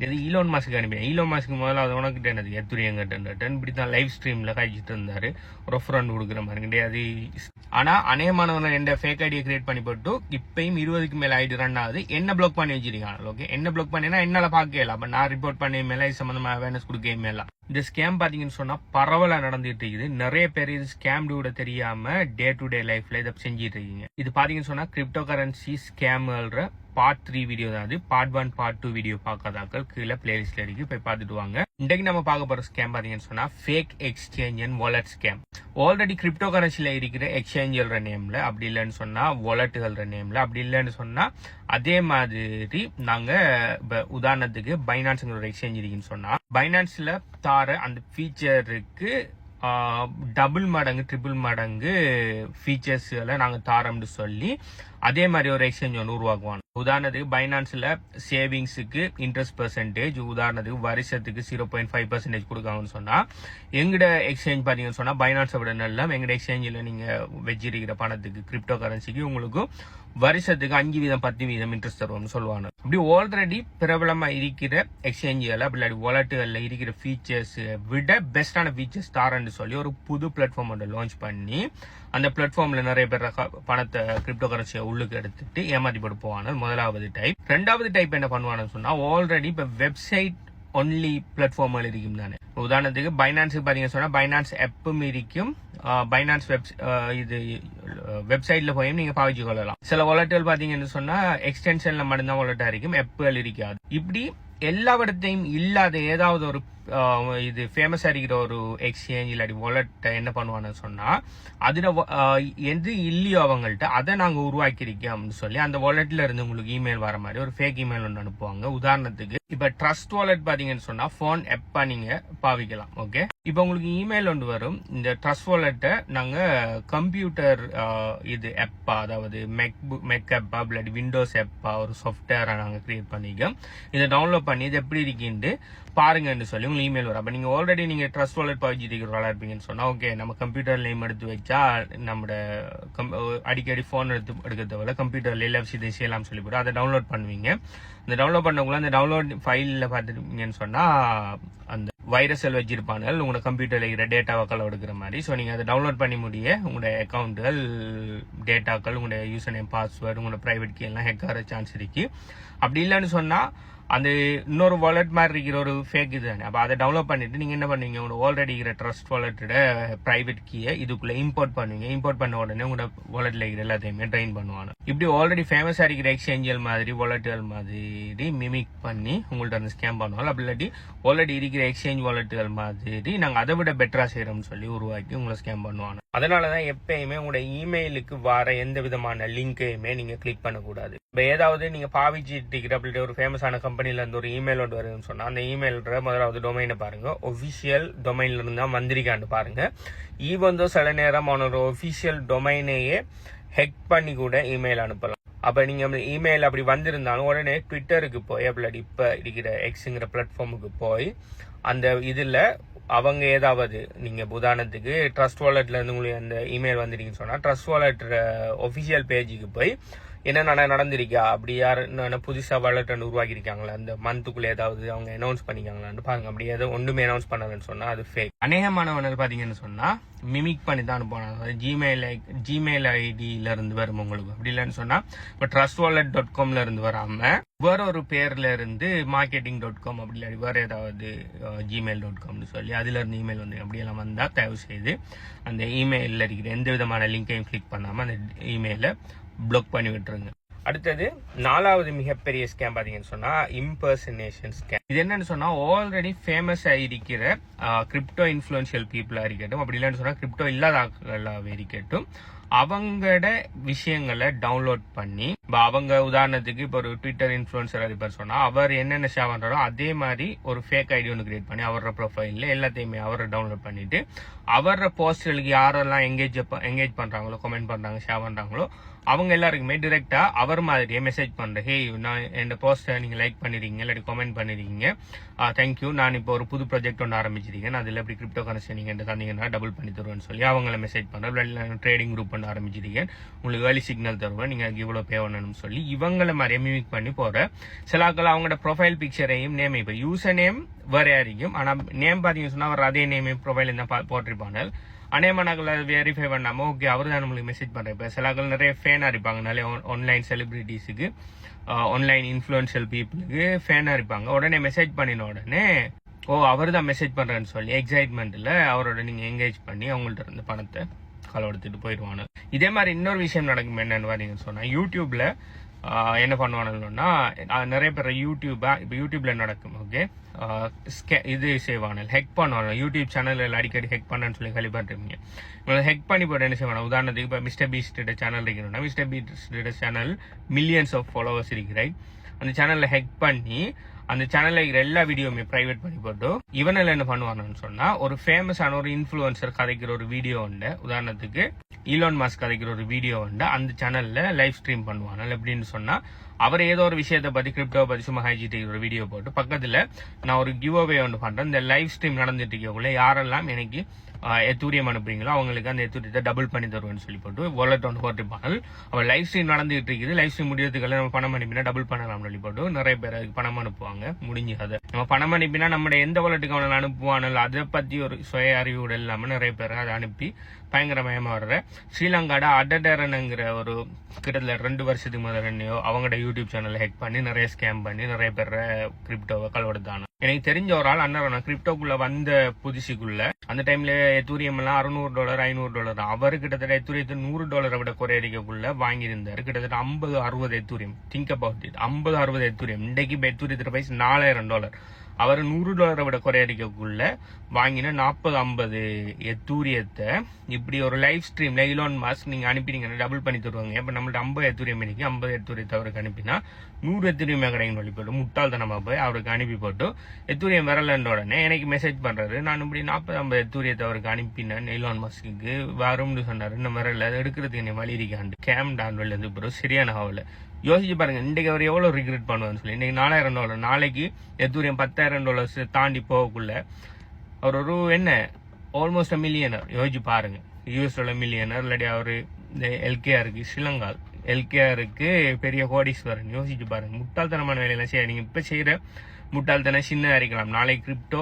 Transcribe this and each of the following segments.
இது Elon mask அனுப்பினேன். Elon mask முதல்ல அது உனக்கிட்ட என்னது எத்துரியங்கட்டன் இப்படி தான் லைவ் ஸ்ட்ரீமில் காய்ச்சிட்டு இருந்தாரு. ஒரு ஃப்ரெண்ட் கொடுக்குற மாதிரி கிடையாது. ஆனால் அநேகமானவங்க எந்த ஃபேக் ஐடியை கிரியேட் பண்ணி போட்டு இப்பயும் 20க்கு மேலே ஐடி ரன் ஆகுது. என்ன பிளாக் பண்ணி வச்சிருக்காங்க. ஓகே, என்ன பிளாக் பண்ணினா என்னால் பார்க்கல. அப்போ நான் ரிப்போர்ட் பண்ண மேலே இது சம்மந்தமாக அவேர்னஸ் கொடுக்க மேலே இந்த ஸ்கேம் பார்த்தீங்கன்னு சொன்னால் பரவலாக நடந்துட்டு இருக்குது. நிறைய பேர் இது ஸ்கேம் கூட தெரியாமல் டே டு டே லைஃப்ல இதை செஞ்சிட்டு இருக்கீங்க. இது பார்த்தீங்கன்னு சொன்னால் கிரிப்டோ கரன்சி ஸ்கேம்ன்ற பார்ட் 3 வீடியோ தான் அது. பார்ட் 1 பார்ட் 2 வீடியோ பார்க்காதாக்கள் கீழே பிளேலிஸ்ட்ல இருக்கு, போய் பார்த்துட்டு வாங்க. இன்றைக்கு நம்ம பார்க்க போற ஸ்கேம் பாத்தீங்கன்னு சொன்னா fake exchange and wallet scam. Already crypto கரன்சில இருக்கிற எக்ஸ்சேஞ்சுன்ற நேம்ல, அப்படி இல்லைன்னு சொன்னா வாலெட்டுகள்ற நேம்ல, அப்படி இல்லைன்னு சொன்னா அதே மாதிரி நாங்க உதாரணத்துக்கு பைனான்ஸ்ங்கிற ஒரு எக்ஸ்சேஞ்ச் இருக்குன்னு சொன்னா பைனான்ஸ்ல தார அந்த ஃபீச்சருக்கு டபுள் மடங்கு ட்ரிபிள் மடங்கு ஃபீச்சர்ஸ்களை நாங்கள் தாரோம்னு சொல்லி அதே மாதிரி ஒரு எக்ஸ்சேஞ்ச் ஒன்று உருவாக்குவாங்க. உதாரணத்துக்கு பைனான்ஸ்ல சேவிங்ஸுக்கு இன்ட்ரெஸ்ட் பெர்சன்டேஜ் உதாரணத்துக்கு வருஷத்துக்கு 0.5% கொடுக்காங்கன்னு சொன்னா எங்கட எக்ஸ்சேஞ்ச் பாத்தீங்கன்னு சொன்னா பைனான்ஸை விட நல்லா எங்கட எக்ஸ்சேஞ்சில் நீங்க வச்சிருக்கிற பணத்துக்கு கிரிப்டோ கரன்சிக்கு உங்களுக்கு வருஷத்துக்கு 5% 10% இன்ட்ரெஸ்ட் தருவோம்னு சொல்லுவாங்க. அப்படி ஆல்ரெடி பிரபலமா இருக்கிற எக்ஸ்சேஞ்சுகள் அப்படி வாலெட்டுகள்ல இருக்கிற ஃபீச்சர்ஸ் விட பெஸ்டான ஃபீச்சர்ஸ் தாரன்னு சொல்லி ஒரு புது பிளாட்ஃபார்ம் ஒன்று லான்ச் பண்ணி அந்த பிளாட்ஃபார்ம்ல நிறைய பேர் பணத்தை கிரிப்டோ கரன்சியை உள்ளுக்கு எடுத்துட்டு ஏமாத்தி போட்டு போவாங்க. முதலாவது டைப். ரெண்டாவது டைப் என்ன பண்ணுவான்னு சொன்னா ஆல்ரெடி இப்ப வெப்சைட் ஒன்லி பிளாட்ஃபார்ம்கள் இருக்கும் தானே. உதாரணத்துக்கு பைனான்ஸுக்கு பாத்தீங்கன்னு சொன்னா பைனான்ஸ் ஆப்பும் இருக்கும், பைனான்ஸ் இது வெப்சைட்ல போய் நீங்க பாவிச்சு கொள்ளலாம். சில வாலெட்டுகள் பாத்தீங்கன்னு சொன்னா எக்ஸ்டென்ஷன்ல மட்டும்தான் வாலெட்டா இருக்கும், ஆப்புகள் இருக்காது. இப்படி எல்லாவிடத்தையும் இல்லாத ஏதாவது ஒரு இது ஃபேமஸா இருக்கிற ஒரு எக்ஸ்சேஞ்ச் இல்லாட்டி வாலெட் என்ன பண்ணுவான்னு சொன்னா அதுல எது இல்லையோ அவங்கள்ட்ட அதை நாங்க உருவாக்கியிருக்கோம் அப்படின்னு சொல்லி அந்த வாலெட்ல இருந்து உங்களுக்கு இமெயில் வர மாதிரி ஒரு ஃபேக் இமெயில் ஒன்று அனுப்புவாங்க. உதாரணத்துக்கு இப்ப ட்ரஸ்ட் வாலெட் பாத்தீங்கன்னு சொன்னா போன் ஆப்பா நீங்க பாவிக்கலாம். ஓகே, இப்ப உங்களுக்கு இமெயில் ஒன்று வரும். இந்த ட்ரஸ்ட் வாலெட்டை நாங்க கம்ப்யூட்டர் இது ஆப்பா, அதாவது மெக் ஆப்பா இல்லாட்டி விண்டோஸ் ஆப்பா ஒரு சாஃப்ட்வேரை நாங்க கிரியேட் பண்ணிக்கோம். இதை டவுன்லோட் பண்ணி இது எப்படி இருக்குன்னு பாருங்கன்னு சொல்லி உங்களுக்கு இமெயில் வரும். அப்ப நீங்க ஆல்ரெடி நீங்க ட்ரஸ்ட் வாலெட் பாவிச்சிட்டு இருக்கிற இருப்பீங்கன்னு சொன்னா ஓகே, நம்ம கம்ப்யூட்டர் நேம் எடுத்து வச்சா நம்மளோட அடிக்கடி போன் எடுக்கிறத கம்ப்யூட்டர்ல எல்லா விஷயத்தையும் செய்யலாம் சொல்லி போட்டு அதை டவுன்லோட் பண்ணுவீங்க. இந்த டவுன்லோட் பண்ணக்குள்ள அந்த டவுன்லோட் ஃபைல்ல பார்த்துட்டீங்கன்னு சொன்னா அந்த வைரஸல் வச்சிருப்பாங்க உங்களோட கம்ப்யூட்டர்ல இருக்கிற டேட்டாக்கள் எடுக்கிற மாதிரி. ஸோ நீங்க அதை டவுன்லோட் பண்ணி முடிய உங்களோட அக்கௌண்ட்டுகள் டேட்டாக்கள் உங்களோட யூசர் நேம் பாஸ்வேர்டு உங்களோட பிரைவேட் கீ எல்லாம் ஹேக் ஆகிற சான்ஸ் இருக்கு. அப்படி இல்லைன்னு சொன்னா அந்த இன்னொரு வாலெட் மாதிரி இருக்கிற ஒரு ஃபேக் இது தானே. அப்போ அதை டவுன்லோட் பண்ணிட்டு நீங்க என்ன பண்ணுவீங்க, உங்களோட ஆல்ரெடி இருக்கிற ட்ரஸ்ட் வாலெட்டோட பிரைவேட் கீயை இதுக்குள்ள இம்போர்ட் பண்ணுவீங்க. இம்போர்ட் பண்ண உடனே உங்களோட வாலெட்ல இருக்கிற எல்லாத்தையுமே ட்ரெயின் பண்ணுவாங்க. இப்படி ஆல்ரெடி ஃபேமஸா இருக்கிற எக்ஸ்சேஞ்சுகள் மாதிரி வாலெட்டுகள் மாதிரி மிமிக் பண்ணி உங்கள்ட்ட அந்த ஸ்கேம் பண்ணுவாங்க. அப்படி இல்லாட்டி ஆல்ரெடி இருக்கிற எக்ஸ்சேஞ்ச் வாலெட்டுகள் மாதிரி நாங்கள் அதை விட பெட்டரா செய்யறோம்னு சொல்லி உருவாக்கி உங்களை ஸ்கேம் பண்ணுவாங்க. அதனாலதான் எப்பயுமே உங்களோட இமெயிலுக்கு வர எந்த விதமான லிங்கையுமே நீங்க கிளிக் பண்ணக்கூடாது. இப்போ ஏதாவது நீங்க பாவிச்சிட்டு அப்படி ஒரு ஃபேமஸான கம்பெனில இருந்து ஒரு இமெயில் ஒன்று வருதுன்னு சொன்னா அந்த இமெயில் முதலாவது டொமைனை பாருங்க, ஒபிஷியல் டொமைன்ல இருந்து தான் வந்திருக்கான்னு பாருங்க. ஈவன் தோ சில நேரம் அவனோட ஒபிஷியல் டொமைனையே ஹெக் பண்ணி கூட இமெயில் அனுப்பலாம். அப்ப நீங்க இமெயில் அப்படி வந்திருந்தாலும் உடனே ட்விட்டருக்கு போய் அப்படி இப்ப இருக்கிற எக்ஸுங்கிற பிளாட்ஃபார்முக்கு போய் அந்த இதுல அவங்க ஏதாவது நீங்க உதாரணத்துக்கு ட்ரஸ்ட் வாலெட்ல இருந்து உங்களுக்கு அந்த இமெயில் வந்துருக்குன்னு சொன்னா ட்ரஸ்ட் வாலெட் ஒபிஷியல் பேஜுக்கு போய் என்ன நடந்திருக்கா, அப்படி யாரு புதுசா வாலெட் உருவாக்கியிருக்காங்களா, அந்த மந்த்துக்குள்ள ஏதாவது அவங்க அனௌன்ஸ் பண்ணிக்காங்களான்னு பாருங்க. அப்படி ஏதோ ஒன்றுமே அனௌன்ஸ் பண்ணலன்னு சொன்னா அது ஃபேக். அநேகமானவர்கள் பாத்தீங்கன்னு சொன்னா மிமிக் பண்ணி தான் அனுப்புவாங்க. ஜிமெயில் ஐடியில இருந்து வரும் உங்களுக்கு. அப்படி இல்லைன்னு சொன்னா இப்போ trustwallet.com இருந்து வராம வேற ஒரு பேர்ல இருந்து marketing.com அப்படி இல்லாட்டி வேற ஏதாவது gmail.comனு சொல்லி அதுல இருந்து இமெயில் வந்து அப்படியெல்லாம் வந்தா தயவு செய்து அந்த இமெயில்ல இருக்கிற எந்த விதமான லிங்கையும் கிளிக் பண்ணாம அந்த இமெயில பிளாக் பண்ணி விட்டுருங்க. அடுத்தது 4வது மிகப்பெரிய ஸ்கேம் பாத்தீங்கன்னு சொன்னா இம்பர்சனேஷன் ஸ்கேம். இது என்னன்னு சொன்னா ஆல்ரெடி ஃபேமஸ் ஆயிருக்கிற கிரிப்டோ இன்ஃபுளுன்ஷியல் பீப்புளா இருக்கட்டும், அப்படி இல்லைன்னு சொன்னா கிரிப்டோ இல்லாத ஆட்களாவே இருக்கட்டும், அவங்களோட விஷயங்களை டவுன்லோட் பண்ணி அவங்க உதாரணத்துக்கு இப்போ ஒரு ட்விட்டர் இன்ஃபுளுன்சர் இருப்பார் சொன்னா அவர் என்னென்ன ஷேர் பண்றாரோ அதே மாதிரி ஒரு ஃபேக் ஐடி ஒன்று கிரியேட் பண்ணி அவரோட ப்ரொஃபைல்ல எல்லாத்தையுமே அவரை டவுன்லோட் பண்ணிட்டு அவரோட போஸ்டர்களுக்கு யாரெல்லாம் எங்கேஜ் பண்றாங்களோ, கமெண்ட் பண்றாங்க, ஷேர் பண்றாங்களோ அவங்க எல்லாருக்குமே டிரெக்டா அவர் மாதிரியே மெசேஜ் பண்றேன், ஹே நான் என் போஸ்ட்டை நீங்க லைக் பண்ணிருக்கீங்க இல்லாட்டி கமெண்ட் பண்ணிருக்கீங்க, தேங்க்யூ, நான் இப்போ ஒரு புது ப்ராஜெக்ட் ஒன்று ஆரம்பிச்சிருக்கேன், அதில் எப்படி கிரிப்டோ கரன்சி நீங்க தந்தீங்கன்னா டபுள் பண்ணி தருவேன்னு சொல்லி அவங்கள மெசேஜ் பண்றேன், ட்ரேடிங் குரூப் ஒன்று ஆரம்பிச்சிருக்கேன், உங்களுக்கு வேலி சிக்னல் தருவேன், நீங்க இவ்வளவு பே பண்ணணும்னு சொல்லி இவங்கள மாதிரி மிமிக் பண்ணி போற சிலாக்கள் அவங்களோட ப்ரொஃபைல் பிக்சரையும் நேம், இப்போ யூசர் நேம் வேற யாரையும், ஆனா நேம் பாத்தீங்கன்னு சொன்னா அவர் அதே நேம் ப்ரொஃபைல் தான் போட்டிருப்பாங்க. அநேகமானங்களை வெரிஃபை பண்ணாம ஓகே அவர் தான் நம்மளுக்கு மெசேஜ் பண்றேன். இப்போ சிலாக்கள் நிறைய ஃபேனா இருப்பாங்க, நிறைய ஆன்லைன் செலிபிரிட்டிஸுக்கு, ஆன்லைன் இன்ஃப்ளூயன்ஷியல் பீப்புளுக்கு ஃபேனா இருப்பாங்க. உடனே மெசேஜ் பண்ணின உடனே அவர் தான் மெசேஜ் பண்றேன்னு சொல்லி எக்ஸைட்மெண்ட்ல அவரோட நீங்க என்கேஜ் பண்ணி அவங்கள்ட்ட இருந்து பணத்தை களவெடுத்துட்டு போயிடுவாங்க. இதே மாதிரி இன்னொரு விஷயம் நடக்கும் என்னன்னு பாத்தீங்கன்னு சொன்னா, யூடியூப்ல என்ன பண்ணுவானுன்னா நிறைய பேர் யூடியூப்ல நடக்கும், ஓகே இது செய்வானு ஹெக் பண்ணுவாங்க. யூடியூப் சேனல் அடிக்கடி ஹெக் பண்ணு சொல்லி கழிப்பட்டுருப்பீங்க. ஹெக் பண்ணி போட்டு என்ன செய்வாங்க, உதாரணத்துக்கு இப்போ மிஸ்டர் பீஸ்ட் சேனல் இருக்கணும்னா mister Beast channel millions of followers இருக்கிறாய், அந்த சேனல்ல ஹெக் பண்ணி அந்த சேனல்ல இருக்கிற எல்லா வீடியோவுமே பிரைவேட் பண்ணி போட்டு இவனில் என்ன பண்ணுவானுன்னு சொன்னா, ஒரு ஃபேமஸான ஒரு இன்ஃபுளுசர் கதைக்கிற ஒரு வீடியோ உண்டு, உதாரணத்துக்கு ஈலான் மஸ்க் கதைக்கிற ஒரு வீடியோ உண்டு, அந்த சேனல்ல லைவ் ஸ்ட்ரீம் பண்ணுவாங்க. எப்படின்னு சொன்னா, அவர் ஏதோ ஒரு விஷயத்தை பத்தி கிரிப்டோ பத்தி சும்மா ஹைஜிட்டு ஒரு வீடியோ போட்டு பக்கத்துல நான் ஒரு கிவ் அவே ஒன்று பண்றேன், இந்த லைவ் ஸ்ட்ரீம் நடந்துட்டு இருக்கக்குள்ள யாரெல்லாம் எனக்கு எத்தூரியம் அனுப்புறீங்களோ அவங்களுக்கு அந்த எத்தூரியத்தை டபுள் பண்ணி தருவேன்னு சொல்லி போட்டு வாலெட் ஒன்று போட்டுருப்பாங்க. அவள் லைவ் ஸ்ட்ரீம் நடந்துட்டு இருக்குது, லைவ் ஸ்ட்ரீம் முடியறதுக்குள்ள நம்ம பணம் அனுப்பினா டபுள் பண்ணலாம் சொல்லி போட்டு நிறைய பேர் அதுக்கு பணம் அனுப்புவாங்க. முடிஞ்சு அதை நம்ம பணம் அனுப்பினா நம்ம எந்த வாலெட்டுக்கு அவனை அனுப்புவானல் அதை பத்தி ஒரு சுய அறிவோடு இல்லாம நிறைய பேர் அதை அனுப்பி பயங்கரமயமா வர்ற ஸ்ரீலங்காட அடடரனுங்கிற ஒரு கிட்டத்தட்ட 2 வருஷத்துக்கு முதல்லையோ அவங்களோட யூடியூப் சேனலை ஹெக் பண்ணி நிறைய ஸ்கேம் பண்ணி நிறைய பேர் கிரிப்டோவை களவெடுத்தானு. எனக்கு தெரிஞ்ச ஒரு ஆள் அண்ணன் கிரிப்டோக்குள்ள வந்த புதுசுக்குள்ள அந்த டைம்ல எத்தூரியம் எல்லாம் $600 $500 அவரு கிட்டத்தட்ட எத்தூரியத்தை $100 விட குறையடிக்கக்குள்ள வாங்கியிருந்தாரு. கிட்டத்தட்ட 50-60 Ethereum. Think about it, 50-60 Ethereum. இன்றைக்கு எத்தூரியத்தோட பிரைஸ் $4000. அவர் $100 விட குறையடிக்கக்குள்ள வாங்கின 40-50 எத்தூரியத்தை இப்படி ஒரு லைவ் ஸ்ட்ரீம்ல ஈலான் மஸ்க் நீங்க அனுப்பினீங்கன்னா டபுள் பண்ணி தருவாங்க. இப்ப நம்மள்ட்ட 50 எத்தூரியம் இன்னைக்கு 50 எத்தூரியத்தை அவருக்கு அனுப்பினா 100 எத்தூரியமே கிடைக்கும் சொல்லி போட்டு முட்டாள்தனமா போய் அவருக்கு அனுப்பி போட்டு எத்தூரியம் வரலன்ற உடனே எனக்கு மெசேஜ் பண்றாரு, நான் இப்படி 40-50 எத்தூரியத்தை அவருக்கு அனுப்பினேன் ஈலான் மஸ்க்கு வரும்னு சொன்னாரு, இன்னும் வரல, அதை எடுக்கிறதுக்கு என்ன வழி இருக்காண்டு கேம் டான்வெல் இருந்து பிறகு சரியான ஆகல. யோசிச்சு பாருங்க, இன்றைக்கு அவர் எவ்வளவு ரிக்ரெட் பண்ணுவான்னு சொல்லி. இன்னைக்கு $4000, நாளைக்கு எத்தூரியம் $10,000 தாண்டி போகக்குள்ள அவர் ஒரு என்ன ஆல்மோஸ்ட் மில்லியனர். யோசிச்சு பாருங்க, US மில்லியனர் இல்லாட்டி அவரு இந்த எல்கேஆருக்கு ஸ்ரீலங்கா எல்கேஆருக்கு பெரிய கோடீஸ்வரன். யோசிச்சு பாருங்க, முட்டாள்தனமான வேலையெல்லாம் செய்ய நீங்க இப்ப செய்யற முட்டாள்தனம் சின்ன அறிக்கலாம், நாளைக்கு கிரிப்டோ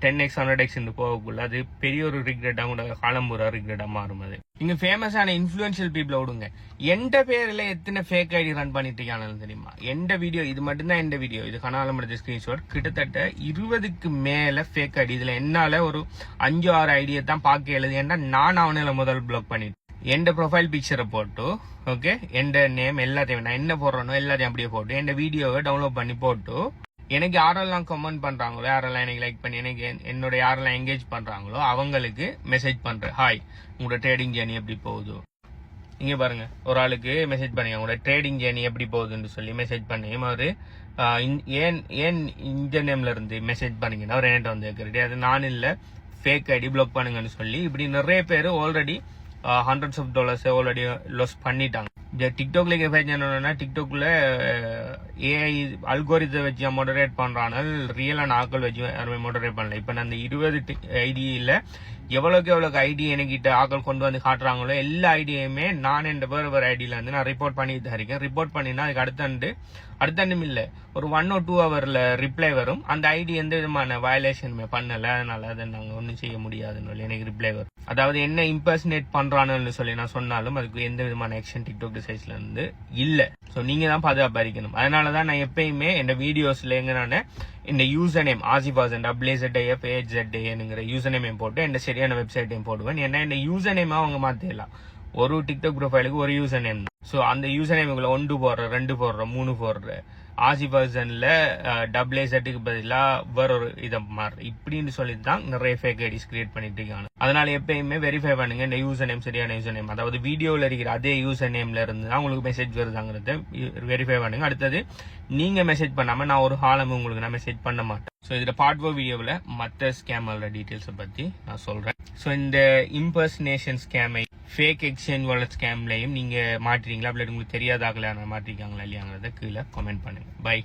10x 100x போகக்குள்ள அது பெரிய ஒரு ரிக்ரெட்டா கூட காலம்பூரா ரிக்ரெட்டா மாறும். அது நீங்க ஃபேமஸான இன்ஃபுளுன்ஷியல் பீப்புள விடுங்க, எந்த பேர்ல எத்தனை ஃபேக் ஐடி ரன் பண்ணிட்டு இருக்கானு தெரியுமா? எந்த வீடியோ இது மட்டும்தான், எந்த வீடியோ இது கனாலம் எடுத்த ஸ்கிரீன்ஷாட், கிட்டத்தட்ட 20க்கு மேல ஃபேக் ஐடி. இதுல என்னால ஒரு 5-6 ஐடியை தான் பார்க்க எழுது, ஏன்னா நான் அவனால முதல் பிளாக் பண்ணிட்டு எந்த ப்ரொஃபைல் பிக்சரை போட்டு ஓகே எந்த நேம் எல்லாத்தையும் நான் என்ன போடுறேனோ எல்லாத்தையும் அப்படியே போட்டு எந்த வீடியோவை டவுன்லோட் பண்ணி போட்டு எனக்கு யாரெல்லாம் கமெண்ட் பண்றாங்களோ, யாரெல்லாம் எனக்கு லைக் பண்ணி எனக்கு என்னோட யாரெல்லாம் என்கேஜ் பண்றாங்களோ அவங்களுக்கு மெசேஜ் பண்றேன், ஹாய் உங்களோட ட்ரேடிங் ஜேர்னி எப்படி போகுது. இங்க பாருங்க, ஒரு ஆளுக்கு மெசேஜ் பண்ணி உங்களோட ட்ரேடிங் ஜேர்னி எப்படி போகுதுன்னு சொல்லி மெசேஜ் பண்ணி அவரு ஏன் இந்த நேம்ல இருந்து மெசேஜ் பண்ணீங்கன்னா அவர் என்கிட்ட வந்து கேட்கறது, அது நான் இல்ல ஃபேக் ஐடி பிளாக் பண்ணுங்கன்னு சொல்லி இப்படி நிறைய பேர் already hundreds of dollars already loss பண்ணிட்டாங்க. டிக்டாக்ல என்னன்னா டிக்டாக்ல ஏஐ அல்கோரித்தை வச்சு மோடரேட் பண்றாங்க, ரியலான ஆக்கள் வச்சு யாருமே மோடரேட் பண்ணல. இப்ப நான் அந்த 20 ஐடியில எவ்வளவுக்கு ஐடி என்கிட்ட ஆக்கள் கொண்டு வந்து காட்டுறாங்களோ எல்லா ஐடியுமே நான் என் வேறு ஐடியில வந்து நான் ரிப்போர்ட் பண்ணிட்டு தான் இருக்கேன். ரிப்போர்ட் பண்ணினா அதுக்கு அடுத்தண்டும் இல்ல ஒரு 1 or 2 ஹவர்ல ரிப்ளை வரும். அந்த ஐடி எந்த விதமான வயலேஷனுமே பண்ணல, அதனால அதை நாங்க ஒன்றும் செய்ய முடியாதுன்னு எனக்கு ரிப்ளை வரும். அதாவது என்ன இம்பர்சனேட் பண்றான்னு சொல்லி நான் சொன்னாலும் அதுக்கு எந்த விதமான ஆக்ஷன் டிக்டாக் சைஸ்ல இருந்து இல்ல. சோ நீங்க தான் பாதுகாப்பா இருக்கணும். அதனாலதான் நான் எப்பயுமே இந்த வீடியோஸ்ல எங்க நான் இந்த யூசர் நேம் ஆசிபாஸ் AZAFAHZANங்கிற யூசர் நேம் போட்டு இந்த சரியான வெப்சைட்டையும் போடுவேன். ஏன்னா இந்த யூசர் நேமா அவங்க மாத்திடலாம். ஒரு டிக்டாக் ப்ரொஃபைலுக்கு ஒரு யூசர் நேம் தான். சோ அந்த யூசர் நேம் 1 போடுற 2 போடுற 3 போடுற ஆசிபாசன்ல AZக்கு பதிலா வேற ஒரு இதை மாறு இப்படின்னு சொல்லிதான் நிறைய ஃபேக் ஐடிஸ் கிரியேட் பண்ணிட்டு இருக்காங்க. அதனால எப்பயுமே வெரிஃபை பண்ணுங்க இந்த யூசர் நேம் சரியான யூசர் நேம், அதாவது வீடியோல இருக்கிற அதே யூசர் நேம்ல இருந்து தான் உங்களுக்கு மெசேஜ் வருதாங்கிறத வெரிஃபை பண்ணுங்க. அடுத்தது நீங்க மெசேஜ் பண்ணாம நான் ஒரு ஹாலம் உங்களுக்கு நான் மெசேஜ் பண்ண மாட்டேன். ஸோ இதில் பார்ட் 4 வீடியோவில் மற்ற ஸ்கேமோட டீட்டெயில்ஸை பற்றி நான் சொல்கிறேன். ஸோ இந்த இம்பர்சனேஷன் ஸ்கேமை ஃபேக் எக்ஸ்சேஞ்ச் வாலெட் ஸ்கேம்லையும் நீங்கள் மாட்டுறீங்களா, அப்படி உங்களுக்கு தெரியாதாகல மாட்டிருக்காங்களா இல்லையாங்கிறத கீழே கமெண்ட் பண்ணுங்கள். பை.